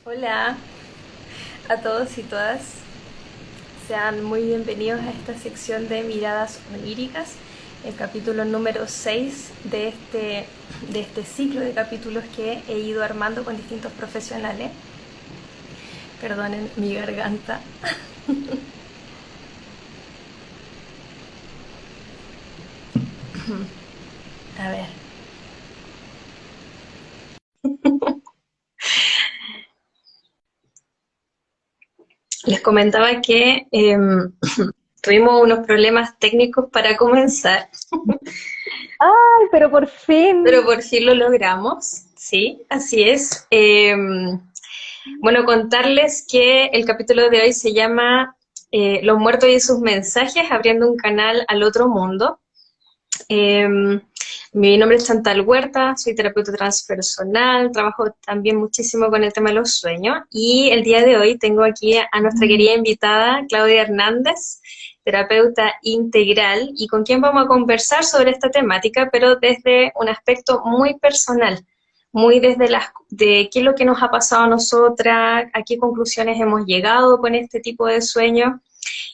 Hola a todos y todas, sean muy bienvenidos a esta sección de Miradas Oníricas, el capítulo número 6 de este ciclo de capítulos que he ido armando con distintos profesionales. Perdonen mi garganta. A ver. Les comentaba que tuvimos unos problemas técnicos para comenzar, Ay, pero por pero fin. por fin lo logramos. Sí, así es. Bueno, contarles que el capítulo de hoy se llama Los muertos y sus mensajes, abriendo un canal al otro mundo. Eh, Mi nombre es Chantal Huerta, soy terapeuta transpersonal, trabajo también muchísimo con el tema de los sueños y el día de hoy tengo aquí a nuestra querida invitada Claudia Hernández, terapeuta integral, y con quien vamos a conversar sobre esta temática, pero desde un aspecto muy personal, muy desde de qué es lo que nos ha pasado a nosotras, a qué conclusiones hemos llegado con este tipo de sueños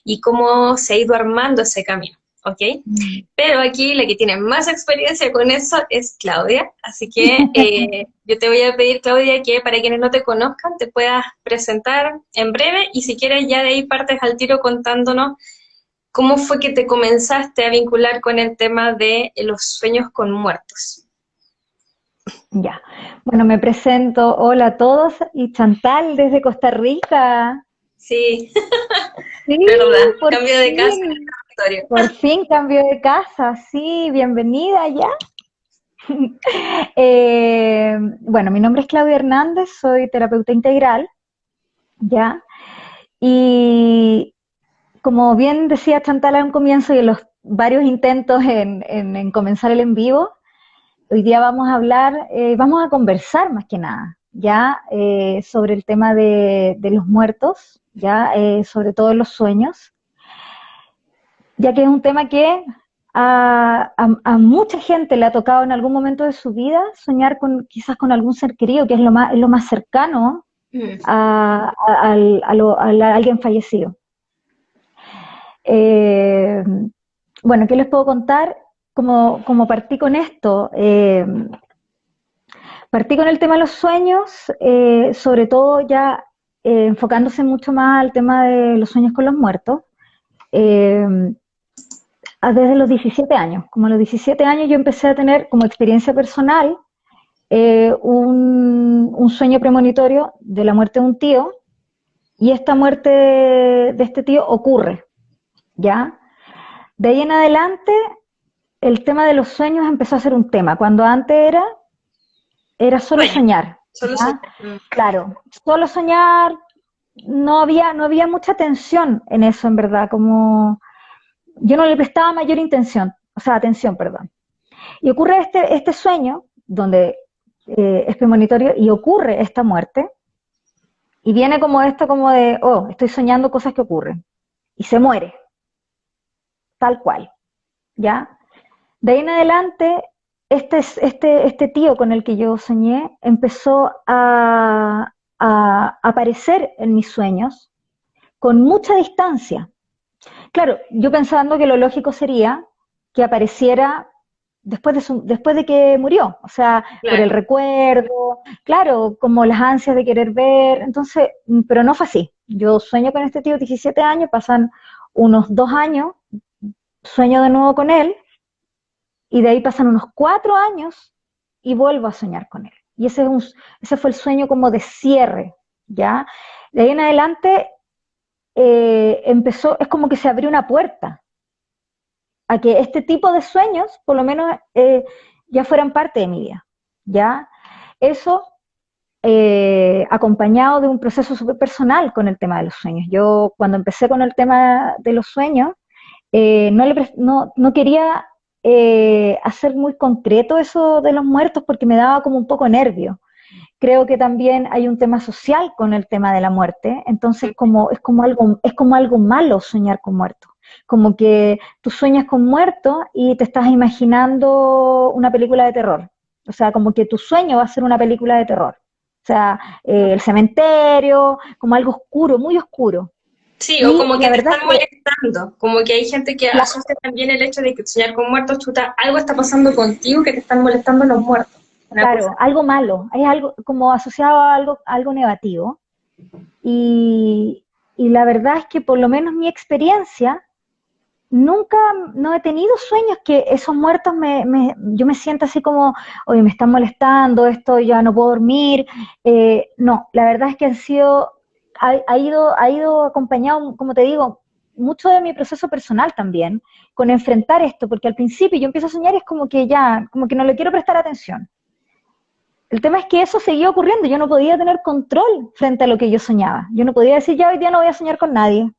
y cómo se ha ido armando ese camino, ¿ok? Mm. Pero aquí la que tiene más experiencia con eso es Claudia, así que yo te voy a pedir, Claudia, que para quienes no te conozcan te puedas presentar en breve y si quieres ya de ahí partes al tiro contándonos cómo fue que te comenzaste a vincular con el tema de los sueños con muertos. Ya. Bueno, me presento. Hola a todos y Chantal desde Costa Rica. Sí, Sí, verdad, por cambio de casa en fin. el territorio. Por fin cambio de casa. Sí, bienvenida ya. Bueno, mi nombre es Claudia Hernández, soy terapeuta integral, ya. Y como bien decía Chantal al comienzo y en los varios intentos en comenzar el en vivo, hoy día vamos a hablar, vamos a conversar más que nada, ya sobre el tema de los muertos, ya sobre todo los sueños, ya que es un tema que a mucha gente le ha tocado en algún momento de su vida soñar con quizás con algún ser querido, que es lo más cercano Mm. a alguien fallecido. Eh, bueno, ¿qué les puedo contar? Como partí con esto, partí con el tema de los sueños, sobre todo ya enfocándose mucho más al tema de los sueños con los muertos, eh, desde los 17 años. Como a los 17 años yo empecé a tener como experiencia personal un sueño premonitorio de la muerte de un tío, y esta muerte de este tío ocurre, ¿ya? De ahí en adelante el tema de los sueños empezó a ser un tema, cuando antes era solo Sueño, soñar, solo ¿ya? sueño. Mm. Claro, solo soñar, no había mucha atención en eso, en verdad, como yo no le prestaba mayor intención, o sea, atención, perdón. Y ocurre este sueño, donde es premonitorio, y ocurre esta muerte, y viene como esto como de, oh, estoy soñando cosas que ocurren, y se muere, tal cual, ¿ya? De ahí en adelante, este tío con el que yo soñé empezó a aparecer en mis sueños con mucha distancia. Claro, yo pensando que lo lógico sería que apareciera después de que murió, o sea, por el Claro. recuerdo, claro, como las ansias de querer ver, entonces, pero no fue así. Yo sueño con este tío 17 años, pasan unos 2 años, sueño de nuevo con él, y de ahí pasan unos 4 años y vuelvo a soñar con él. Y ese fue el sueño como de cierre, ¿ya? De ahí en adelante es como que se abrió una puerta a que este tipo de sueños, por lo menos, ya fueran parte de mi vida, ¿ya? Eso acompañado de un proceso súper personal con el tema de los sueños. Yo cuando empecé con el tema de los sueños, no quería hacer muy concreto eso de los muertos porque me daba como un poco nervio. Creo que también hay un tema social con el tema de la muerte, entonces es como algo malo soñar con muertos, como que tú sueñas con muertos y te estás imaginando una película de terror, o sea, como que tu sueño va a ser una película de terror. sea, el cementerio, como algo oscuro, muy oscuro. Sí, o Y como que la te verdad están es que, molestando, como que hay gente que claro, asocia también el hecho de que soñar con muertos, chuta, algo está pasando contigo que te están molestando los muertos. Una cosa. claro, algo malo, hay algo como asociado a algo negativo. Y, y la verdad es que por lo menos mi experiencia, nunca, no he tenido sueños que esos muertos yo me siento así como, oye, me están molestando, esto ya no puedo dormir. No, la verdad es que ha ido acompañado, como te digo, mucho de mi proceso personal también, con enfrentar esto, porque al principio yo empiezo a soñar y es como que ya, como que no le quiero prestar atención. El tema es que eso seguía ocurriendo, yo no podía tener control frente a lo que yo soñaba. Yo no podía decir, ya hoy día no voy a soñar con nadie.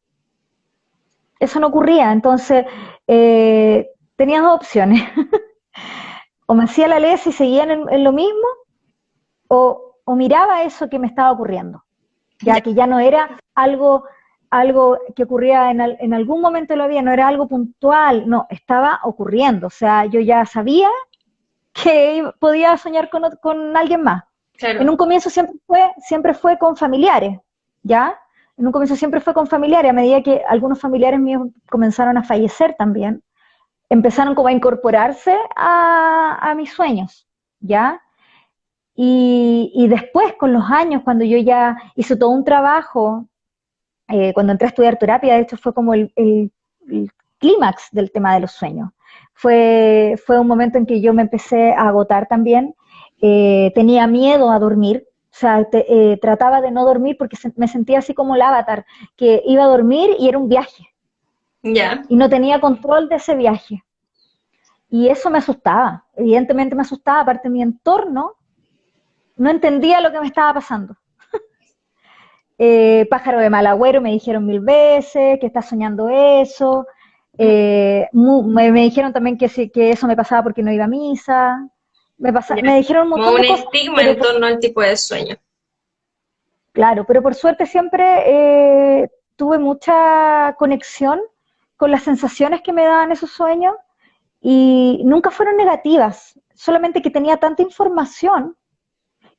Eso no ocurría, entonces tenía dos opciones. O me hacía la lesa y seguía en lo mismo, o miraba eso que me estaba ocurriendo, ya Ya. que ya no era algo que ocurría en algún momento de la vida, no era algo puntual, no, estaba ocurriendo. O sea, yo ya sabía que podía soñar con alguien más. En Claro. un comienzo siempre fue con familiares, ¿ya? En un comienzo siempre fue con familiares, a medida que algunos familiares míos comenzaron a fallecer también, empezaron como a incorporarse a mis sueños, ¿ya? Y después, con los años, cuando yo ya hice todo un trabajo, cuando entré a estudiar terapia, de hecho fue como el clímax del tema de los sueños. Fue un momento en que yo me empecé a agotar también, tenía miedo a dormir, o sea, trataba de no dormir porque me sentía así como el avatar, que iba a dormir y era un viaje, Ya. y no tenía control de ese viaje. Y eso me asustaba, evidentemente me asustaba, aparte mi entorno no entendía lo que me estaba pasando. Pájaro de mal agüero me dijeron 1000 veces, que estás soñando eso. Me dijeron también que eso me pasaba porque no iba a misa. Ya. Me dijeron un Como montón un de cosas, estigma pero en torno al tipo de sueño. claro, pero por suerte siempre tuve mucha conexión con las sensaciones que me daban esos sueños y nunca fueron negativas, solamente que tenía tanta información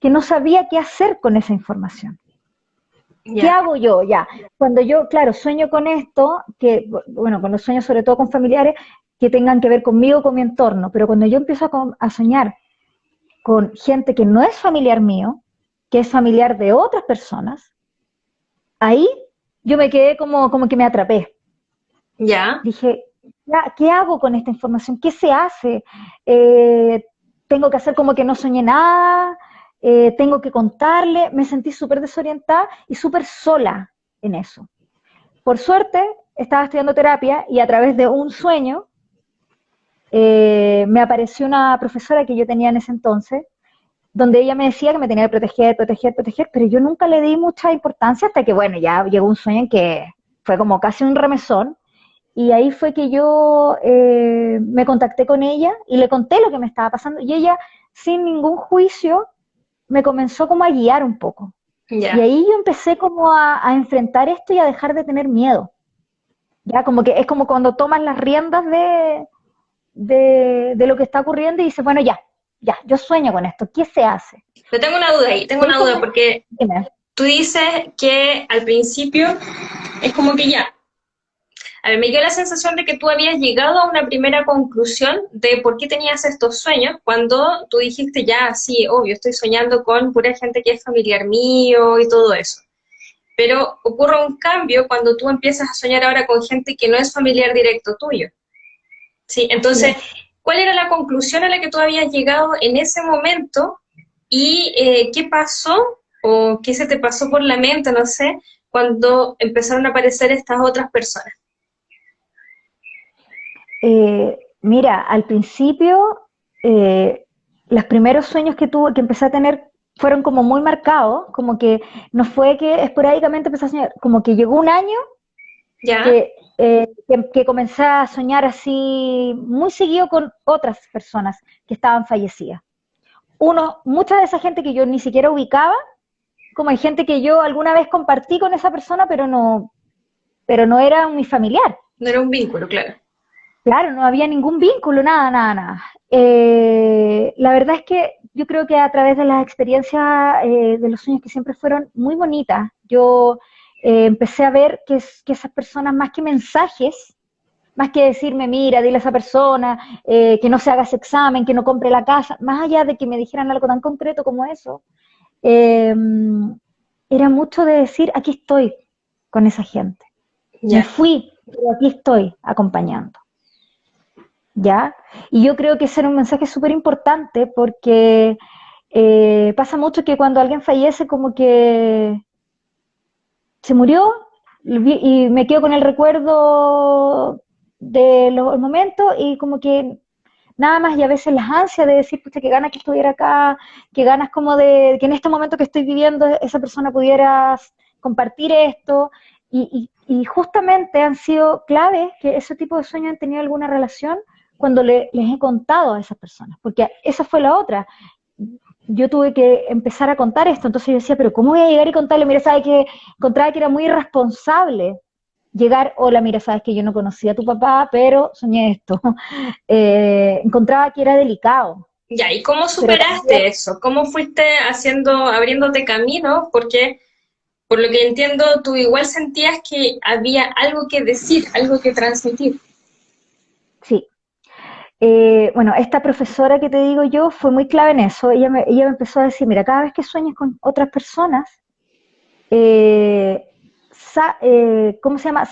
que no sabía qué hacer con esa información. ¿Qué Ya. hago yo? Ya, cuando yo, claro, sueño con esto, que, bueno, cuando sueño sobre todo con familiares que tengan que ver conmigo, con mi entorno, pero cuando yo empiezo a soñar con gente que no es familiar mío, que es familiar de otras personas, ahí yo me quedé como que me atrapé. Ya. Dije, ¿qué hago con esta información? ¿Qué se hace? Eh, Tengo que hacer como que no soñé nada, tengo que contarle. Me sentí súper desorientada y súper sola en eso. Por suerte, estaba estudiando terapia y a través de un sueño me apareció una profesora que yo tenía en ese entonces, donde ella me decía que me tenía que proteger, proteger, proteger, pero yo nunca le di mucha importancia hasta que, bueno, ya llegó un sueño en que fue como casi un remesón. Y ahí fue que yo me contacté con ella y le conté lo que me estaba pasando. Y ella, sin ningún juicio, me comenzó como a guiar un poco. Y Ya. ahí yo empecé como a enfrentar esto y a dejar de tener miedo. Ya como que es como cuando tomas las riendas de lo que está ocurriendo y dices, bueno, ya, yo sueño con esto, ¿qué se hace? Pero tengo una duda ahí, tengo Y ahí una duda, como, porque dime, tú dices que al principio es como que ya. A ver, me dio la sensación de que tú habías llegado a una primera conclusión de por qué tenías estos sueños cuando tú dijiste, ya, sí, obvio, estoy soñando con pura gente que es familiar mío y todo eso. Pero ocurre un cambio cuando tú empiezas a soñar ahora con gente que no es familiar directo tuyo. Sí, así entonces, es. ¿cuál era la conclusión a la que tú habías llegado en ese momento y qué pasó o qué se te pasó por la mente, no sé, cuando empezaron a aparecer estas otras personas? Mira, al principio, eh, los primeros sueños que tuve, que empecé a tener, fueron como muy marcados, como que no fue que esporádicamente empecé a soñar, como que llegó un año ¿Ya? que comencé a soñar así muy seguido con otras personas que estaban fallecidas. Mucha de esa gente que yo ni siquiera ubicaba, como hay gente que yo alguna vez compartí con esa persona, pero no era mi familiar. No era un vínculo, claro. Claro, no había ningún vínculo, nada, nada, nada. La verdad es que yo creo que a través de las experiencias de los sueños que siempre fueron muy bonitas, yo empecé a ver que esas personas, más que mensajes, más que decirme, mira, dile a esa persona que no se haga ese examen, que no compre la casa, más allá de que me dijeran algo tan concreto como eso, eh, era mucho de decir, aquí estoy con esa gente. Me Ya. fui, pero aquí estoy acompañando. ¿Ya? Y yo creo que ese era un mensaje súper importante porque pasa mucho que cuando alguien fallece como que se murió y me quedo con el recuerdo de los momentos y como que nada más, y a veces las ansias de decir, pucha, que ganas que estuviera acá, que ganas como de que en este momento que estoy viviendo esa persona pudiera compartir esto, y justamente han sido claves que ese tipo de sueños han tenido alguna relación cuando les he contado a esas personas, porque esa fue la otra. Yo tuve que empezar a contar esto, entonces yo decía, pero ¿cómo voy a llegar y contarle? Mira, sabes que encontraba que era muy irresponsable llegar, hola, mira, sabes que yo no conocía a tu papá, pero soñé esto. Encontraba que era delicado, Ya, ¿y cómo pero también, superaste eso? ¿Cómo fuiste abriéndote camino? Porque, por lo que entiendo, tú igual sentías que había algo que decir, algo que transmitir. sí. Bueno, esta profesora que te digo yo fue muy clave en eso. Ella me empezó a decir, mira, cada vez que sueñes con otras personas, eh, ¿cómo se llama?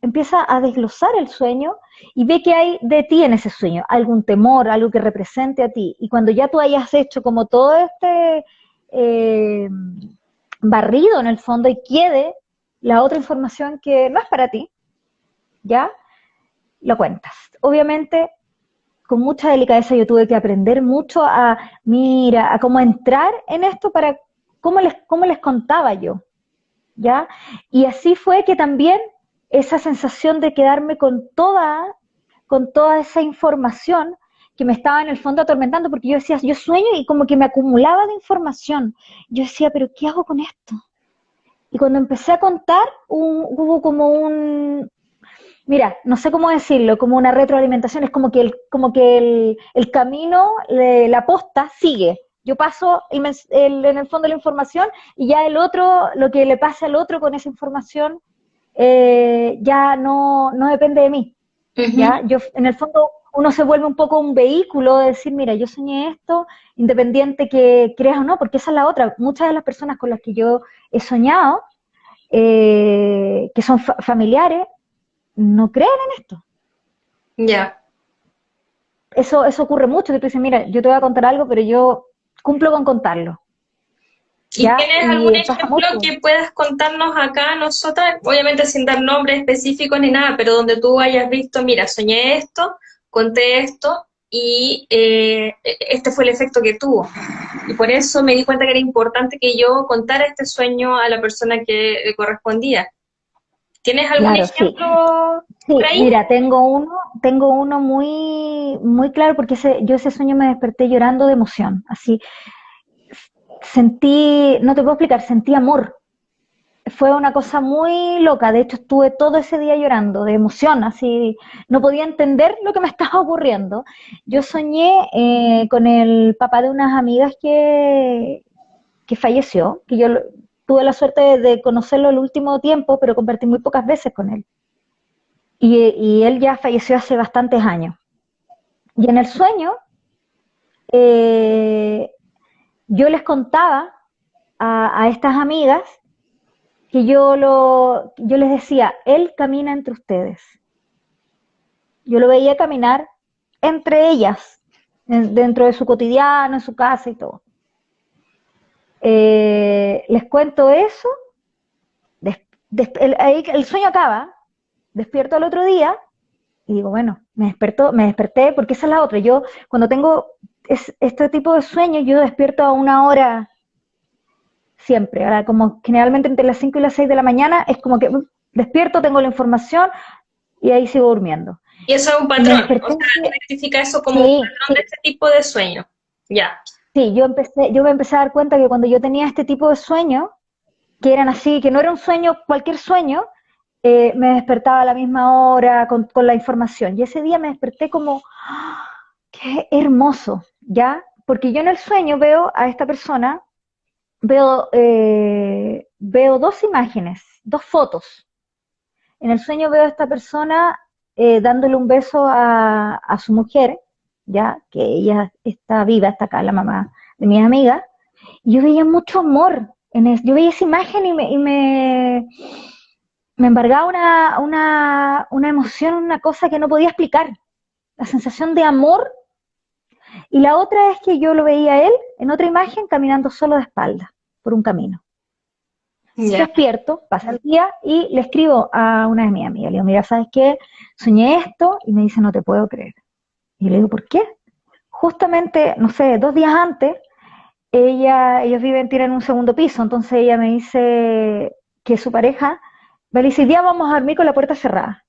Empieza a desglosar el sueño y ve qué hay de ti en ese sueño, algún temor, algo que represente a ti. Y cuando ya tú hayas hecho como todo este eh, barrido en el fondo y quede la otra información que no es para ti, ¿ya? Lo cuentas. Obviamente, con mucha delicadeza yo tuve que aprender mucho mira, a cómo entrar en esto para cómo les contaba yo, ¿ya? Y así fue que también esa sensación de quedarme con toda esa información que me estaba en el fondo atormentando, porque yo decía, yo sueño y como que me acumulaba de información. Yo decía, pero ¿qué hago con esto? Y cuando empecé a contar, hubo como mira, no sé cómo decirlo, como una retroalimentación, es como que el camino, la posta sigue. Yo paso en el fondo la información y ya el otro, lo que le pase al otro con esa información, ya no depende de mí. ¿Ya? Ujú. Yo, en el fondo, uno se vuelve un poco un vehículo de decir, mira, yo soñé esto, independiente que creas o no, porque esa es la otra. Muchas de las personas con las que yo he soñado, que son familiares, no creen en esto. Ya. Eso ocurre mucho, que tú dices, mira, yo te voy a contar algo, pero yo cumplo con contarlo, ¿Y ¿ya? tienes algún Y pasa ejemplo mucho. que puedas contarnos acá a nosotras? Obviamente sin dar nombres específicos ni nada, pero donde tú hayas visto, mira, soñé esto, conté esto y este fue el efecto que tuvo. Y por eso me di cuenta que era importante que yo contara este sueño a la persona que le correspondía. ¿Tienes algún Claro, sí. ejemplo por Sí, ahí? mira, tengo uno muy claro porque yo ese sueño me desperté llorando de emoción. Así, no te puedo explicar, sentí amor. Fue una cosa muy loca, de hecho estuve todo ese día llorando de emoción, así no podía entender lo que me estaba ocurriendo. Yo soñé con el papá de unas amigas que falleció, tuve la suerte de conocerlo el último tiempo, pero compartí muy pocas veces con él. Y él ya falleció hace bastantes años. Y en el sueño, eh, yo les contaba a estas amigas que yo les decía, él camina entre ustedes. Yo lo veía caminar entre ellas, dentro de su cotidiano, en su casa y todo. Les cuento eso, ahí el sueño acaba, despierto al otro día y digo, bueno, me desperté, porque esa es la otra. Yo, cuando tengo este tipo de sueños, yo despierto a una hora siempre. Ahora, como generalmente entre las 5 y las 6 de la mañana, es como que despierto, tengo la información y ahí sigo durmiendo. Y eso es un Y me patrón, o desperté, sea, identifica eso como un sí, patrón de sí, este tipo de sueño. Ya. sí, yo me empecé a dar cuenta que cuando yo tenía este tipo de sueños, que eran así, que no era un sueño, cualquier sueño, me despertaba a la misma hora con la información. Y ese día me desperté como, ¡ah! ¡Qué hermoso! ¿Ya? porque yo en el sueño veo a esta persona, veo dos imágenes, dos fotos. En el sueño veo a esta persona dándole un beso a su mujer, ya que ella está viva, está acá, la mamá de mi amiga, y yo veía mucho amor yo veía esa imagen me embargaba una emoción, una cosa que no podía explicar, la sensación de amor. Y la otra es que yo lo veía a él en otra imagen caminando solo de espalda por un camino. Ya. Despierto, pasa el día y le escribo a una de mis amigas. Le digo, mira, ¿sabes qué? Soñé esto y me dice, no te puedo creer. Y le digo, ¿por qué? Justamente, no sé, 2 días antes, ellos tienen un segundo piso, entonces ella me dice que su pareja, le dice, día vamos a dormir con la puerta cerrada.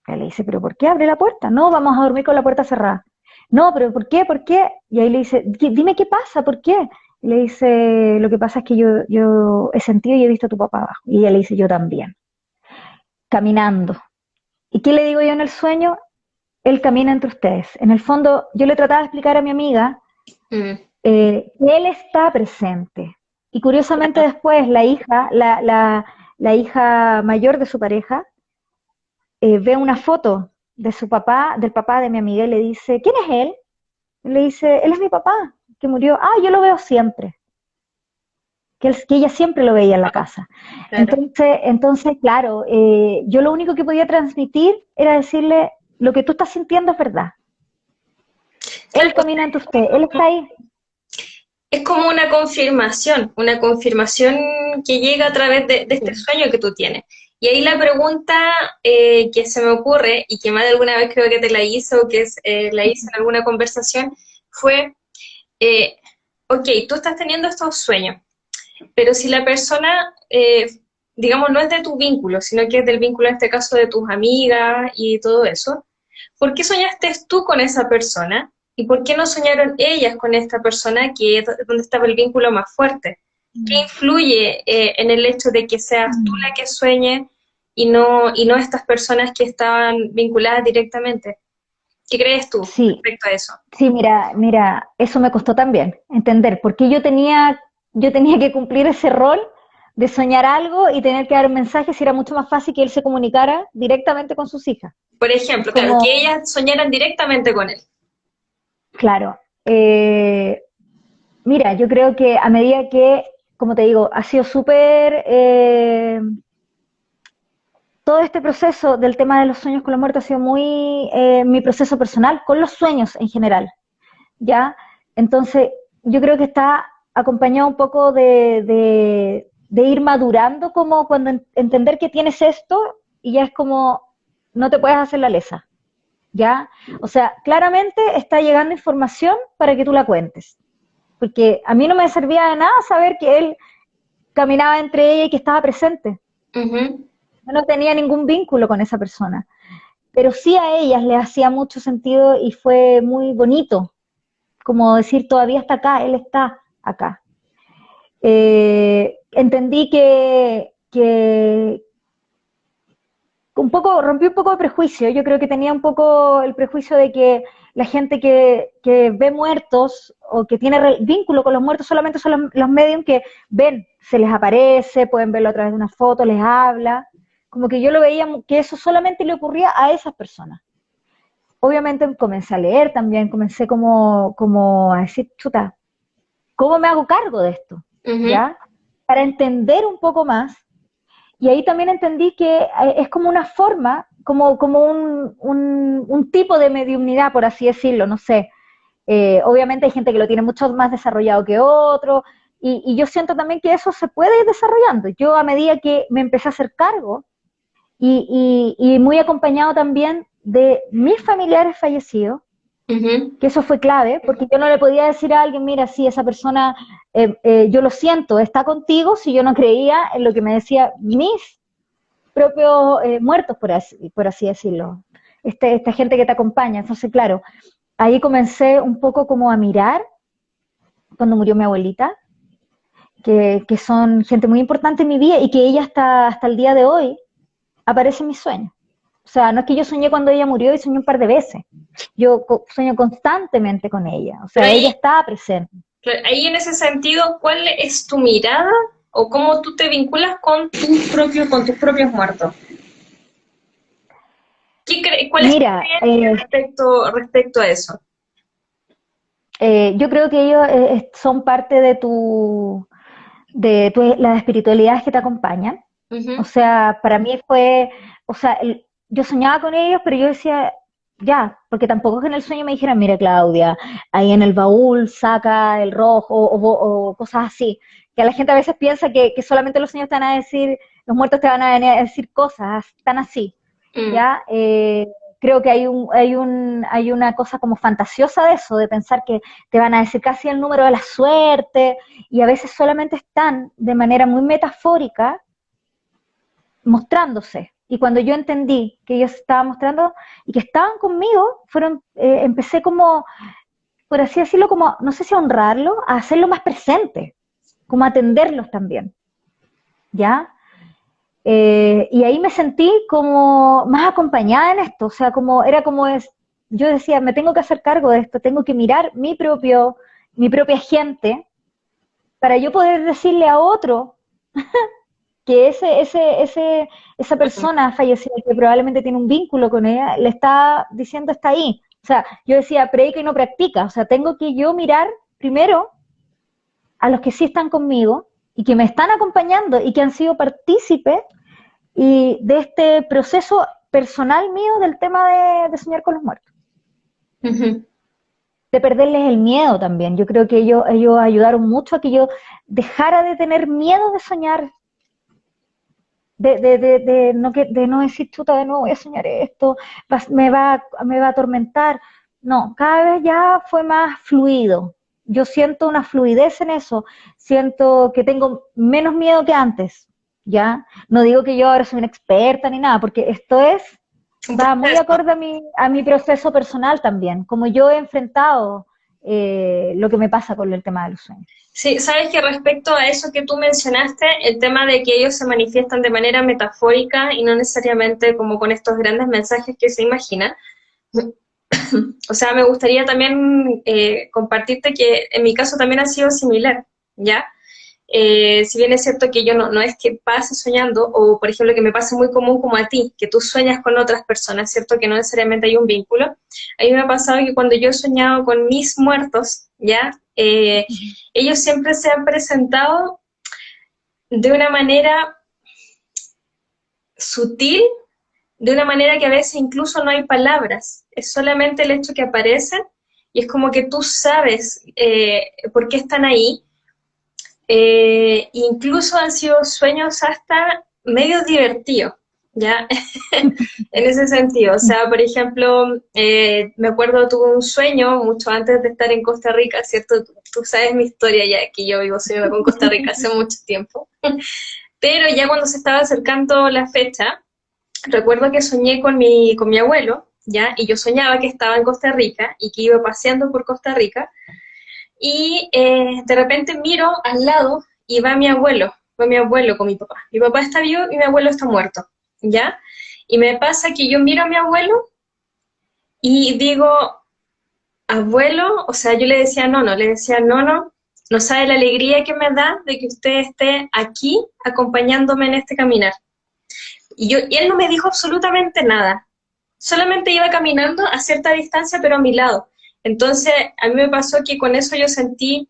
Y le dice, ¿pero por qué abre la puerta? No, vamos a dormir con la puerta cerrada. No, pero ¿por qué? ¿Por qué? Y ahí le dice, dime qué pasa, ¿por qué? Y le dice, lo que pasa es que yo he sentido y he visto a tu papá abajo. Y ella le dice, yo también, caminando. ¿Y qué le digo yo en el sueño? Él camina entre ustedes. En el fondo, yo le trataba de explicar a mi amiga Mm. que él está presente. Y curiosamente después la hija mayor de su pareja, ve una foto de su papá, del papá de mi amiga, y le dice, ¿quién es él? Y le dice, él es mi papá, que murió. Ah, yo lo veo siempre. Que ella siempre lo veía en la casa. Claro. Entonces claro, yo lo único que podía transmitir era decirle, lo que tú estás sintiendo es verdad. Claro, Él camina ante usted, él está ahí. es como una confirmación que llega a través de este Sí. sueño que tú tienes. Y ahí la pregunta que se me ocurre, y que más de alguna vez creo que te la hice o que la hice en alguna conversación, fue, eh, ok, tú estás teniendo estos sueños, pero si la persona, digamos, no es de tu vínculo, sino que es del vínculo en este caso de tus amigas y todo eso, ¿por qué soñaste tú con esa persona? ¿Y por qué no soñaron ellas con esta persona que es donde estaba el vínculo más fuerte? ¿Qué Mm. influye en el hecho de que seas tú la Mm. que sueñe y no estas personas que estaban vinculadas directamente? ¿Qué crees tú Sí, respecto a eso? sí, mira, eso me costó también entender, porque yo tenía que cumplir ese rol de soñar algo y tener que dar un mensaje si era mucho más fácil que él se comunicara directamente con sus hijas. Por ejemplo, claro, Como, que ellas soñaran directamente con él. claro, mira, yo creo que a medida que, como te digo, ha sido súper, todo este proceso del tema de los sueños con la muerte ha sido muy mi proceso personal, con los sueños en general. ¿Ya? Entonces, yo creo que está acompañado un poco de ir madurando, como cuando entender que tienes esto y ya es como, no te puedes hacer la lesa, ¿ya? O sea, claramente está llegando información para que tú la cuentes, porque a mí no me servía de nada saber que él caminaba entre ella y que estaba presente. Ujú. Yo no tenía ningún vínculo con esa persona, pero sí a ellas le hacía mucho sentido y fue muy bonito como decir, todavía está acá, él está acá. Entendí que rompí un poco de prejuicio, yo creo que tenía un poco el prejuicio de que la gente que ve muertos o que tiene vínculo con los muertos solamente son los medios que ven, se les aparece, pueden verlo a través de una foto, les habla, como que yo lo veía que eso solamente le ocurría a esas personas. Obviamente comencé a leer también, comencé como a decir, chuta, ¿cómo me hago cargo de esto? Ujú. ¿Ya? Para entender un poco más. Y ahí también entendí que es como una forma, como un tipo de mediumnidad, por así decirlo, no sé. Obviamente hay gente que lo tiene mucho más desarrollado que otro, y yo siento también que eso se puede ir desarrollando. Yo a medida que me empecé a hacer cargo, y muy acompañado también de mis familiares fallecidos, Ujú. que eso fue clave, porque yo no le podía decir a alguien, mira, si esa persona, yo lo siento, está contigo, si yo no creía en lo que me decía mis propios muertos, por así decirlo, esta gente que te acompaña. Entonces, claro, ahí comencé un poco como a mirar cuando murió mi abuelita, que son gente muy importante en mi vida y que ella hasta el día de hoy aparece en mis sueños. O sea, no es que yo soñé cuando ella murió y soñé un par de veces. Yo sueño constantemente con ella. O Pero sea, ella estaba presente. ahí en ese sentido, ¿cuál es tu mirada o cómo tú te vinculas con tus propios muertos? ¿Cuál es tu Mira, creencia respecto a eso? yo creo que ellos son parte la espiritualidad que te acompañan. O Ujú. sea, para mí fue, o sea, yo soñaba con ellos, pero yo decía, ya, porque tampoco es que en el sueño me dijeran, mira Claudia, ahí en el baúl saca el rojo o cosas así. Que la gente a veces piensa que solamente los sueños te van a decir, los muertos te van a venir a decir cosas tan así, Mm, ¿ya? Creo que hay una cosa como fantasiosa de eso, de pensar que te van a decir casi el número de la suerte, y a veces solamente están de manera muy metafórica mostrándose. Y cuando yo entendí que ellos estaban mostrando y que estaban conmigo, empecé como, por así decirlo, como, no sé si a honrarlo, a hacerlo más presente, como a atenderlos también, ¿ya? Y ahí me sentí como más acompañada en esto, o sea, yo decía, me tengo que hacer cargo de esto, tengo que mirar mi propia gente, para yo poder decirle a otro que esa mm, persona fallecida, que probablemente tiene un vínculo con ella, le está diciendo está ahí. O sea, yo decía, predica y no practica. O sea, tengo que yo mirar primero a los que sí están conmigo y que me están acompañando y que han sido partícipes y de este proceso personal mío del tema de soñar con los muertos. ujú. De perderles el miedo también. Yo creo que ellos ayudaron mucho a que yo dejara de tener miedo de soñar, de no decir, chuta, de nuevo voy a soñar esto, me va a atormentar. No, cada vez ya fue más fluido. Yo siento una fluidez en eso, siento que tengo menos miedo que antes, ¿ya? No digo que yo ahora soy una experta ni nada, porque Un va muy proceso. acorde a mi proceso personal también, como yo he enfrentado lo que me pasa con el tema de los sueños. Sí, sabes que respecto a eso que tú mencionaste, el tema de que ellos se manifiestan de manera metafórica y no necesariamente como con estos grandes mensajes que se imagina. O sea, me gustaría también compartirte que en mi caso también ha sido similar, ¿ya? Si bien es cierto que yo no es que pase soñando, o por ejemplo que me pase muy común como a ti, que tú sueñas con otras personas, ¿cierto? Que no necesariamente hay un vínculo. A mí me ha pasado que cuando yo he soñado con mis muertos, ¿ya? Ellos siempre se han presentado de una manera sutil, de una manera que a veces incluso no hay palabras, es solamente el hecho que aparecen y es como que tú sabes por qué están ahí. Incluso han sido sueños hasta medio divertidos, ¿ya? En ese sentido, o sea, por ejemplo, me acuerdo tuve un sueño mucho antes de estar en Costa Rica, ¿cierto? Tú sabes mi historia ya, que yo vivo soñando con Costa Rica hace mucho tiempo, pero ya cuando se estaba acercando la fecha, recuerdo que soñé con mi abuelo, ¿ya? Y yo soñaba que estaba en Costa Rica y que iba paseando por Costa Rica y de repente miro al lado y va mi abuelo con mi papá. Mi papá está vivo y mi abuelo está muerto, ¿ya? Y me pasa que yo miro a mi abuelo y digo, abuelo, o sea, yo le decía le decía no sabe la alegría que me da de que usted esté aquí acompañándome en este caminar. Y él no me dijo absolutamente nada, solamente iba caminando a cierta distancia, pero a mi lado. Entonces, a mí me pasó que con eso yo sentí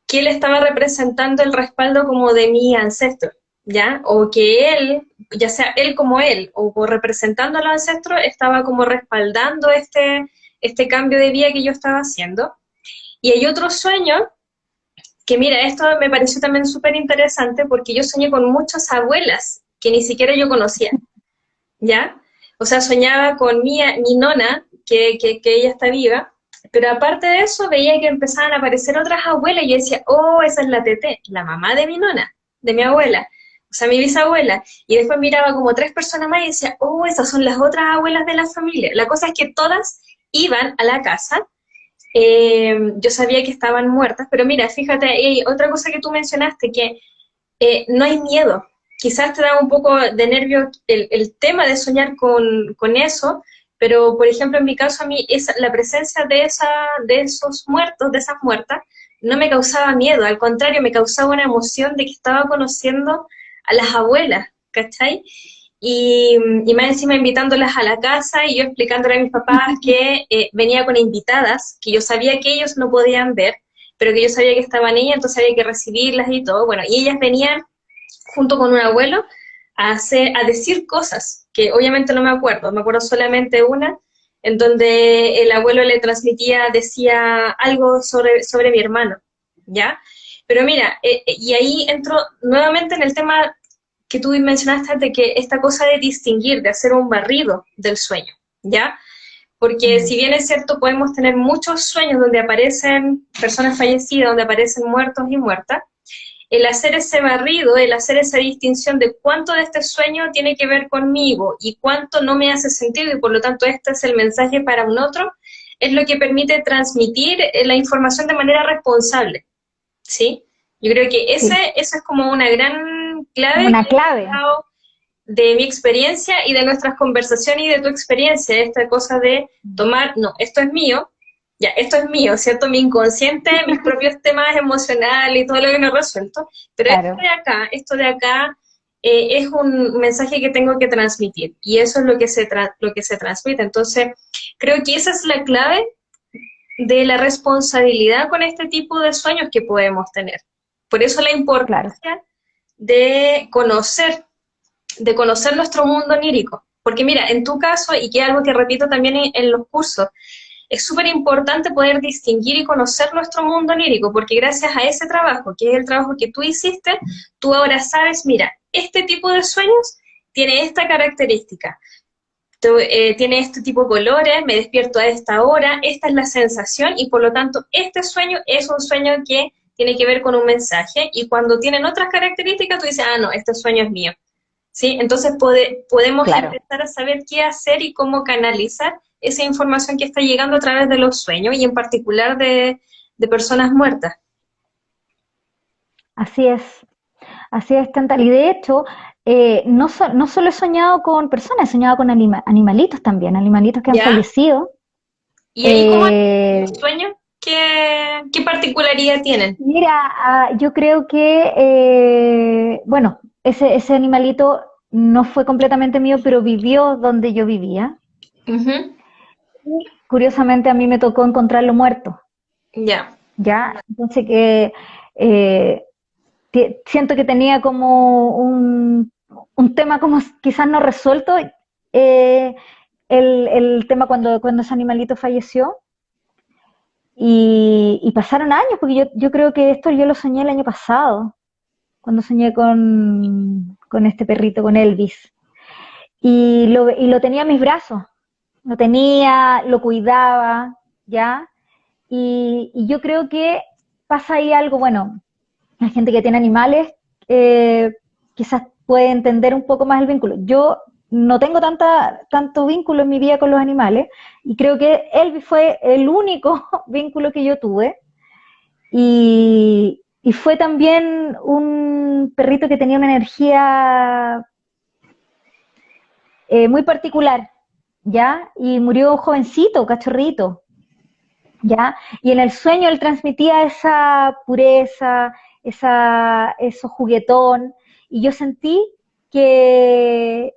que él estaba representando el respaldo como de mi ancestro, ¿ya? O que él, ya sea él como él, o representando a los ancestros, estaba como respaldando este cambio de vida que yo estaba haciendo. Y hay otro sueño que, mira, esto me pareció también súper interesante porque yo soñé con muchas abuelas que ni siquiera yo conocía, ¿ya? O sea, soñaba con mi nona, que ella está viva, pero aparte de eso veía que empezaban a aparecer otras abuelas y yo decía, oh, esa es la Tete, la mamá de mi nona, de mi abuela, o sea, mi bisabuela. Y después miraba como tres personas más y decía, oh, esas son las otras abuelas de la familia. La cosa es que todas iban a la casa, yo sabía que estaban muertas, pero mira, fíjate, otra cosa que tú mencionaste, que no hay miedo. quizás te da un poco de nervio el tema de soñar con eso, pero por ejemplo en mi caso a mí la presencia de esos muertos, de esas muertas, no me causaba miedo, al contrario, me causaba una emoción de que estaba conociendo a las abuelas, ¿cachai? Y más encima invitándolas a la casa y yo explicándole a mis papás que venía con invitadas, que yo sabía que ellos no podían ver, pero que yo sabía que estaban ellas, entonces había que recibirlas y todo. Bueno, y ellas venían junto con un abuelo a decir cosas, que obviamente no me acuerdo solamente una, en donde el abuelo le transmitía, decía algo sobre mi hermano, ¿ya? Pero mira, y ahí entro nuevamente en el tema que tú mencionaste de que esta cosa de distinguir, de hacer un barrido del sueño, ¿ya? Porque si bien es cierto, podemos tener muchos sueños donde aparecen personas fallecidas, donde aparecen muertos y muertas, el hacer ese barrido, el hacer esa distinción de cuánto de este sueño tiene que ver conmigo y cuánto no me hace sentido y por lo tanto este es el mensaje para un otro, es lo que permite transmitir la información de manera responsable, ¿sí? Yo creo que esa Sí, es como una gran clave una que he clave. sacado de mi experiencia y de nuestras conversaciones y de tu experiencia, esta cosa de tomar, no, esto es mío, ya, esto es mío, ¿cierto? Mi inconsciente, mis propios temas emocionales y todo lo que no he resuelto, pero Claro, esto de acá es un mensaje que tengo que transmitir y eso es lo que se transmite. Entonces, creo que esa es la clave de la responsabilidad con este tipo de sueños que podemos tener. Por eso la claro. importancia de conocer nuestro mundo onírico. Porque mira, en tu caso, y que es algo que repito también en los cursos, es súper importante poder distinguir y conocer nuestro mundo onírico, porque gracias a ese trabajo, que es el trabajo que tú hiciste, tú ahora sabes, mira, este tipo de sueños tiene esta característica, tiene este tipo de colores, me despierto a esta hora, esta es la sensación y por lo tanto este sueño es un sueño que tiene que ver con un mensaje y cuando tienen otras características tú dices, ah, no, este sueño es mío. ¿Sí? Entonces podemos Claro. empezar a saber qué hacer y cómo canalizar esa información que está llegando a través de los sueños y en particular de personas muertas. Así es, Tantal. Y de hecho, no solo he soñado con personas, he soñado con animalitos también, animalitos que han ¿Ya? fallecido. ¿Y ahí cómo es Eh, los sueños? ¿Qué particularidad tienen? Mira, yo creo que, bueno, ese animalito no fue completamente mío, pero vivió donde yo vivía. Ujú. Y curiosamente a mí me tocó encontrarlo muerto, Ya. ¿ya? Entonces que eh, siento que tenía como un tema como quizás no resuelto, eh, el tema cuando ese animalito falleció. Y pasaron años, porque yo creo que esto yo lo soñé el año pasado, cuando soñé con este perrito, con Elvis. Y lo tenía en mis brazos, lo tenía, lo cuidaba, ¿ya? Y yo creo que pasa ahí algo, bueno, la gente que tiene animales quizás puede entender un poco más el vínculo. Yo no tengo tanto vínculo en mi vida con los animales y creo que Elvis fue el único vínculo que yo tuve y fue también un perrito que tenía una energía muy particular, ¿ya? Y murió jovencito, cachorrito, ¿ya? Y en el sueño él transmitía esa pureza, eso juguetón, y yo sentí que,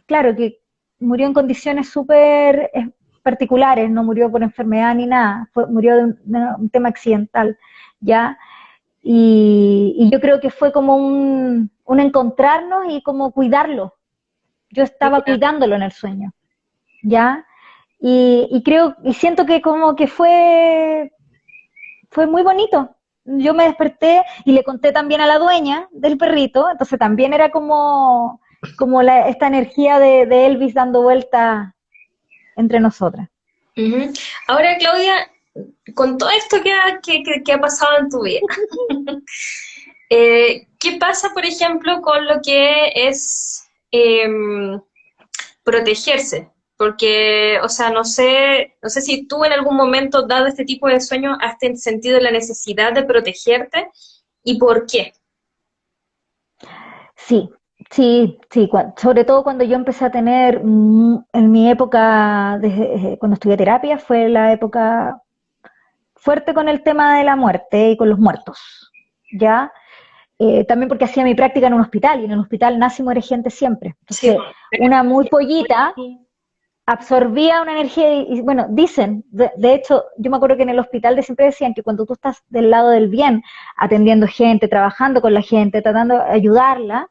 claro, que murió en condiciones súper particulares, no murió por enfermedad ni nada, murió de un tema accidental, ¿ya? Y yo creo que fue como un encontrarnos y como cuidarlo. Yo estaba Ya. cuidándolo en el sueño, ¿ya? Y creo, y siento que como que fue muy bonito. Yo me desperté y le conté también a la dueña del perrito, entonces también era como esta energía de Elvis dando vuelta entre nosotras. Ujú. Ahora, Claudia, con todo esto que ha pasado en tu vida, ¿qué pasa, por ejemplo, con lo que es protegerse? Porque, o sea, no sé si tú en algún momento, dado este tipo de sueños, has sentido la necesidad de protegerte y por qué. Sí, Sí, sí, sobre todo cuando yo empecé a tener, en mi época, cuando estudié terapia, fue la época fuerte con el tema de la muerte y con los muertos, ¿ya? También porque hacía mi práctica en un hospital, y en el hospital nace y muere gente siempre. Sí, Entonces, una muy pollita absorbía una energía y, bueno, dicen, de hecho, yo me acuerdo que en el hospital siempre decían que cuando tú estás del lado del bien, atendiendo gente, trabajando con la gente, tratando de ayudarla,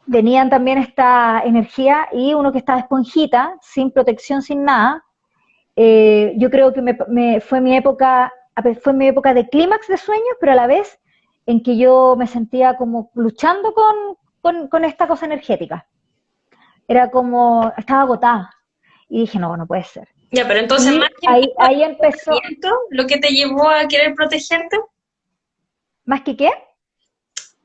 venían también esta energía y uno que estaba esponjita, sin protección, sin nada. Yo creo que fue mi época de clímax de sueños, pero a la vez en que yo me sentía como luchando con esta cosa energética. Era como, estaba agotada. Y dije, no, no puede ser. ya, pero entonces más Y que ahí empezó, viento, lo que te llevó a querer protegerte, ¿más que qué?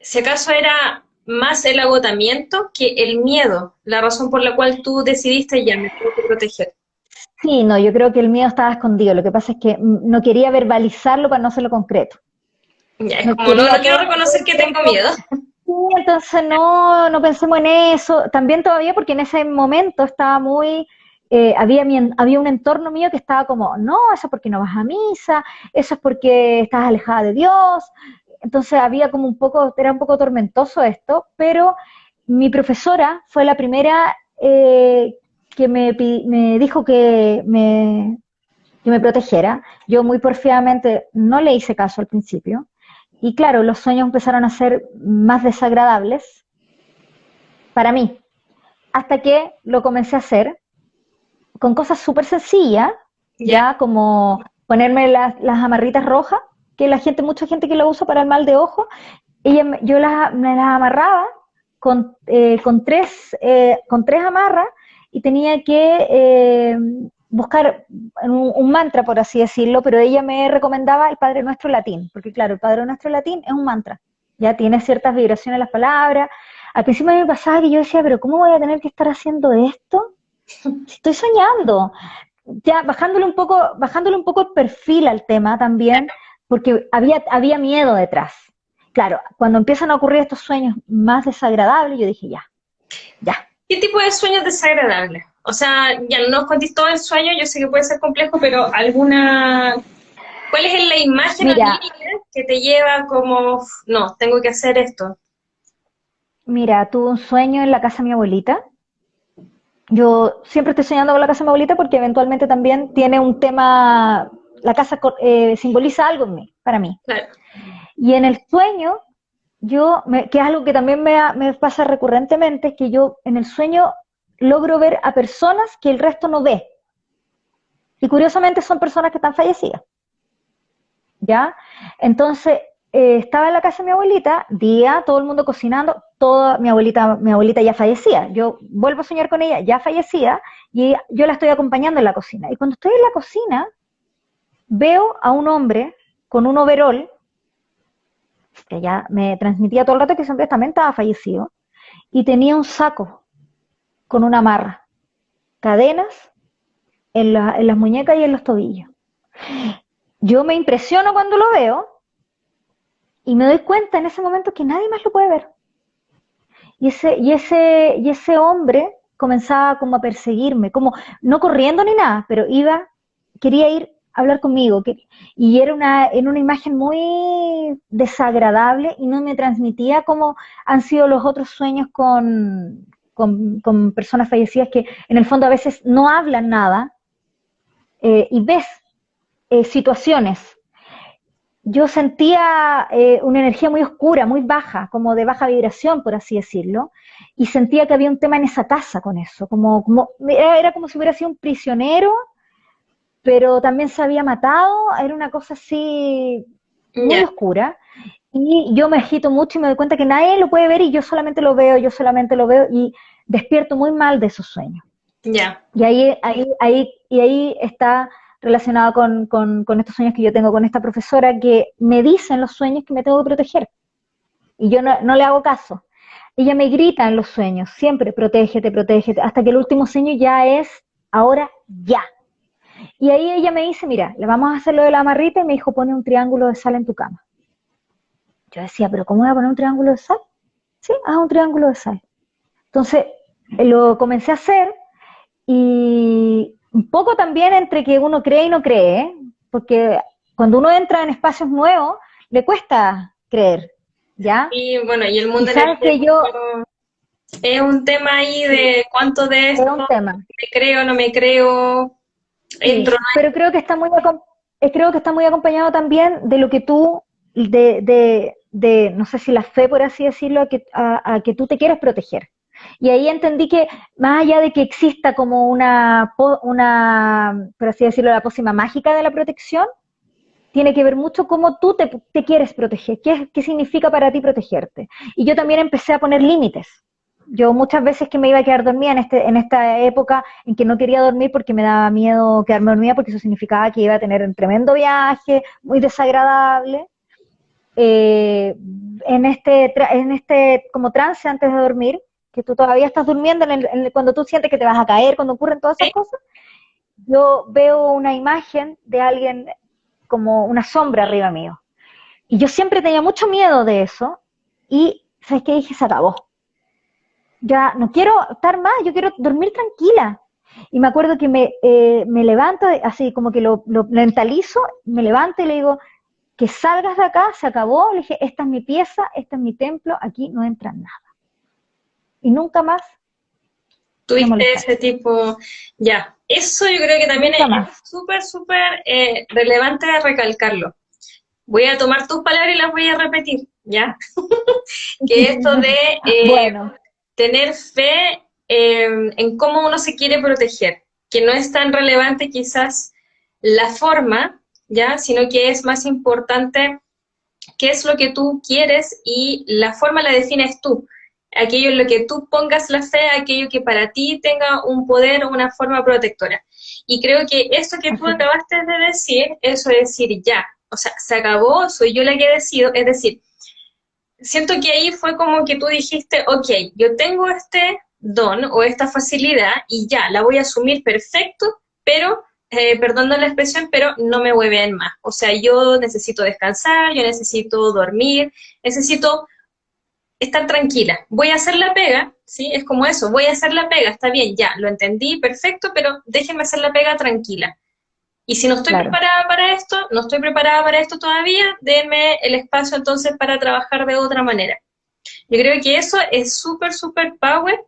si acaso era más el agotamiento que el miedo, la razón por la cual tú decidiste ya me tengo que proteger. Sí, no, yo creo que el miedo estaba escondido. Lo que pasa es que no quería verbalizarlo para no hacerlo concreto. Ya, es No como, no, no quería quiero todo reconocer que el tengo tiempo. miedo. Sí, entonces no pensemos en eso. También todavía porque en ese momento estaba muy, había un entorno mío que estaba como, no, eso es porque no vas a misa, eso es porque estás alejada de Dios. Entonces había como un poco, era un poco tormentoso esto, pero mi profesora fue la primera que me dijo que me protegiera. Yo muy porfiadamente no le hice caso al principio. Y claro, los sueños empezaron a ser más desagradables para mí, hasta que lo comencé a hacer con cosas súper sencillas, Ya, ya como ponerme las amarritas rojas, que mucha gente que lo usa para el mal de ojo, yo me las amarraba con tres amarras y tenía que buscar un mantra, por así decirlo, pero ella me recomendaba el Padre Nuestro latín, porque claro, el Padre Nuestro latín es un mantra, ya tiene ciertas vibraciones las palabras. Al principio a mí me pasaba que yo decía, pero ¿cómo voy a tener que estar haciendo esto? Si estoy soñando. Ya bajándole un poco el perfil al tema también, porque había miedo detrás. Claro, cuando empiezan a ocurrir estos sueños más desagradables, yo dije, ya, ya. ¿qué tipo de sueños desagradables? O sea, ya no nos contéis todo el sueño, yo sé que puede ser complejo, pero alguna, ¿cuál es la imagen Mira, anírica que te lleva como, no, tengo que hacer esto? mira, tuve un sueño en la casa de mi abuelita. Yo siempre estoy soñando con la casa de mi abuelita porque eventualmente también tiene un tema, la casa simboliza algo en mí, para mí. Claro. Y en el sueño, que es algo que también me pasa recurrentemente, es que yo en el sueño logro ver a personas que el resto no ve. Y curiosamente son personas que están fallecidas, ¿ya? Entonces, estaba en la casa de mi abuelita, día, todo el mundo cocinando, mi abuelita ya fallecía. Yo vuelvo a soñar con ella, ya fallecida, y yo la estoy acompañando en la cocina. Y cuando estoy en la cocina, veo a un hombre con un overol, que ya me transmitía todo el rato que ese hombre también estaba fallecido, y tenía un saco con una amarra, cadenas en las muñecas y en los tobillos. Yo me impresiono cuando lo veo y me doy cuenta en ese momento que nadie más lo puede ver. Y ese hombre comenzaba como a perseguirme, como no corriendo ni nada, pero quería ir a hablar conmigo. Y en una imagen muy desagradable y no me transmitía como han sido los otros sueños con personas fallecidas que en el fondo a veces no hablan nada, y ves situaciones. Yo sentía una energía muy oscura, muy baja, como de baja vibración, por así decirlo, y sentía que había un tema en esa casa con eso, era como si hubiera sido un prisionero, pero también se había matado, era una cosa así muy Ya, oscura, y yo me agito mucho y me doy cuenta que nadie lo puede ver y yo solamente lo veo y despierto muy mal de esos sueños. ya, Y ahí está relacionado con estos sueños que yo tengo con esta profesora que me dice en los sueños que me tengo que proteger. Y yo no le hago caso. Ella me grita en los sueños, siempre, protégete, protégete, hasta que el último sueño ya es, ahora ya. Y ahí ella me dice, mira, le vamos a hacer lo de la amarrita y me dijo, pone un triángulo de sal en tu cama. Yo decía, pero ¿cómo voy a poner un triángulo de sal? Sí, haz un triángulo de 6. Entonces, lo comencé a hacer y un poco también entre que uno cree y no cree, ¿eh? Porque cuando uno entra en espacios nuevos, le cuesta creer, ¿ya? Y bueno, y el Y mundo sabes que yo, energético es un tema ahí sí, de cuánto de es esto un tema, me creo, no me creo, sí, entro, pero creo que está creo que está muy acompañado también de lo que tú, no sé si la fe, por así decirlo, a que tú te quieres proteger. Y ahí entendí que más allá de que exista como por así decirlo, la pócima mágica de la protección, tiene que ver mucho cómo tú te quieres proteger, qué significa para ti protegerte. Y yo también empecé a poner límites. Yo muchas veces que me iba a quedar dormida en esta época en que no quería dormir porque me daba miedo quedarme dormida porque eso significaba que iba a tener un tremendo viaje, muy desagradable. En este como trance antes de dormir, que tú todavía estás durmiendo, cuando tú sientes que te vas a caer, cuando ocurren todas esas cosas, yo veo una imagen de alguien como una sombra arriba mío. Y yo siempre tenía mucho miedo de eso y, ¿sabes qué? Dije, se acabó. Ya no quiero estar más, yo quiero dormir tranquila. Y me acuerdo que me levanto, así como que lo mentalizo, me levanto y le digo, que salgas de acá, se acabó. Le dije, esta es mi pieza, este es mi templo, aquí no entra nada. Y nunca más me tuviste molestaron. ese tipo, ya. Eso yo creo que también Nunca es más. súper, súper relevante de recalcarlo. Voy a tomar tus palabras y las voy a repetir, ¿ya? Que esto de Bueno, tener fe en cómo uno se quiere proteger, que no es tan relevante quizás la forma, ¿ya? Sino que es más importante qué es lo que tú quieres y la forma la defines tú. Aquello en lo que tú pongas la fe, aquello que para ti tenga un poder o una forma protectora. Y creo que esto que tú así es. acabaste de decir, eso es decir ya, o sea, se acabó, soy yo la que decido, es decir, siento que ahí fue como que tú dijiste, ok, yo tengo este don o esta facilidad y ya, la voy a asumir perfecto, pero, perdón la expresión, pero no me hueven más. O sea, yo necesito descansar, yo necesito dormir, necesito estar tranquila. Voy a hacer la pega, ¿sí? Es como eso, voy a hacer la pega, está bien, ya, lo entendí, perfecto, pero déjenme hacer la pega tranquila. Y si no estoy Claro, preparada para esto, no estoy preparada para esto todavía, denme el espacio entonces para trabajar de otra manera. Yo creo que eso es súper, súper power